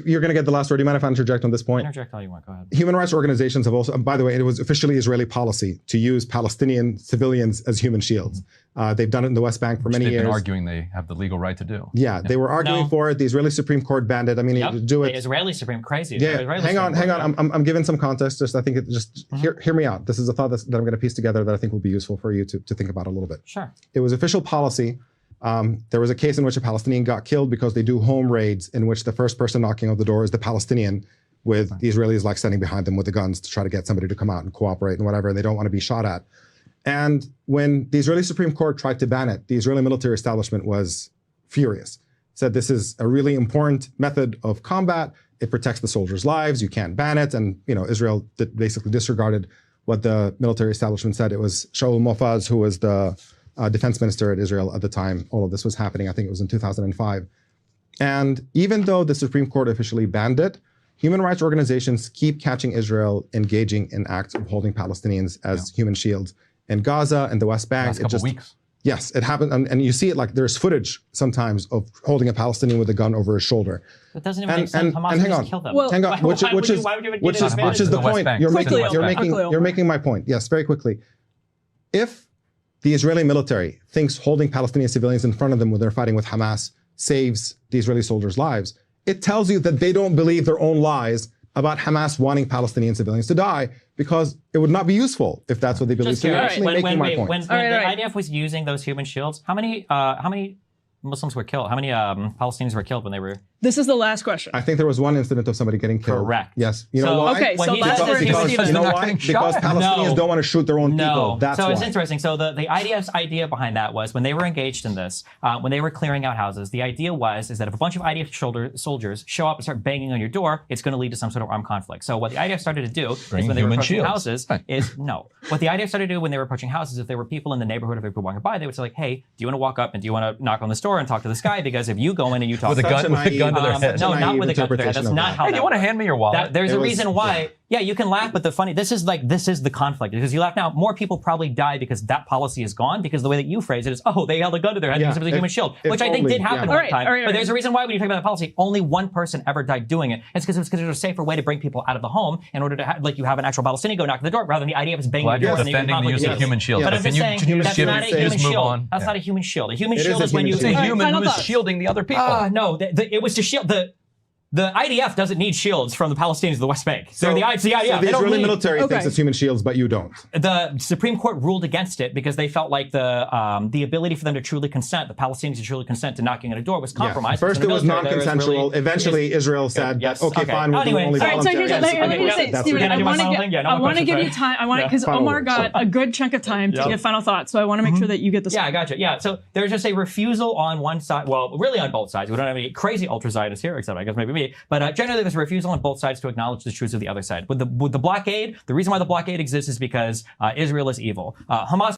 you're going to get the last word. Do you mind if I interject on this point? Interject all you want. Go ahead. Human rights organizations have also, by the way, it was officially Israeli policy to use Palestinian civilians as human shields. They've done it in the West Bank for many years. They've been arguing they have the legal right to do. Yeah, they were arguing for it. The Israeli Supreme Court banned it. I mean, you do it. The Israeli Supreme, crazy. Yeah, Israeli hang on. I'm giving some context. I think hear me out. This is a thought that I'm going to piece together that I think will be useful for you to think about a little bit. Sure. It was official policy. There was a case in which a Palestinian got killed because they do home raids in which the first person knocking on the door is the Palestinian, with the Israelis like standing behind them with the guns to try to get somebody to come out and cooperate and whatever. They don't want to be shot at. And when the Israeli Supreme Court tried to ban it, the Israeli military establishment was furious. Said this is a really important method of combat. It protects the soldiers' lives. You can't ban it. And Israel basically disregarded what the military establishment said. It was Shaul Mofaz, who was the defense minister at Israel at the time all of this was happening. I think it was in 2005. And even though the Supreme Court officially banned it, human rights organizations keep catching Israel engaging in acts of holding Palestinians as human shields in Gaza and the West Bank. Last couple weeks. Yes, it happened. And you see it like there's footage sometimes of holding a Palestinian with a gun over his shoulder. That doesn't even make sense. Hamas hang on. kill them. Well, hang on. Which is the point. You're making my point. Yes, very quickly. If the Israeli military thinks holding Palestinian civilians in front of them when they're fighting with Hamas saves the Israeli soldiers' lives, it tells you that they don't believe their own lies about Hamas wanting Palestinian civilians to die, because it would not be useful if that's what they believe. So you're actually making my point. When the IDF was using those human shields, how many Muslims were killed? How many Palestinians were killed when they were? This is the last question. I think there was one incident of somebody getting killed. Correct. Yes. You know why? Okay, so you know why? Because Palestinians don't want to shoot their own people. That's why. So it's interesting. So the IDF's idea behind that was when they were engaged in this, when they were clearing out houses, the idea is that if a bunch of IDF soldiers show up and start banging on your door, it's going to lead to some sort of armed conflict. So what the IDF started to do is when they were approaching houses what the IDF started to do when they were approaching houses, if there were people in the neighborhood, if people walking by, they would say like, hey, do you want to walk up and do you want to knock on this door and talk to this guy? Because if you go in and you talk with a gun to their head. No, not with a gun to their head. That's not how. Hey, do you want to hand me your wallet? There's a reason why. Yeah, you can laugh, but this is the conflict, because you laugh now. More people probably die because that policy is gone, because the way that you phrase it is, oh, they held a gun to their head because it was a human shield, which I think did happen one time. But there's a reason why when you talk about the policy, only one person ever died doing it. It's because it was considered a safer way to bring people out of the home in order to you have an actual Palestinian go knock on the door rather than the idea of us banging the door. Glad you're defending the use of human shields. But I'm just saying, that's not a human shield. That's not a human shield. A human shield is when you... It's a human who is shielding the other people. No, it was to shield... The IDF doesn't need shields from the Palestinians of the West Bank. So the IDF. So the Israeli military thinks it's human shields, but you don't. The Supreme Court ruled against it because they felt like the ability for them to truly consent, the Palestinians to truly consent to knocking at a door was compromised. First it was non-consensual. Eventually Israel said, okay, fine, we'll do only voluntary. Let me say, Stephen, I want to give you time. Because Omar got a good chunk of time to give final thoughts. So I want to make sure that you get this. Yeah, I gotcha. Yeah, so there's just a refusal on one side. Well, really on both sides. We don't have any crazy ultra-Zionists here, except I guess maybe me. But generally, there's a refusal on both sides to acknowledge the truths of the other side. With the blockade, the reason why the blockade exists is because Israel is evil. Hamas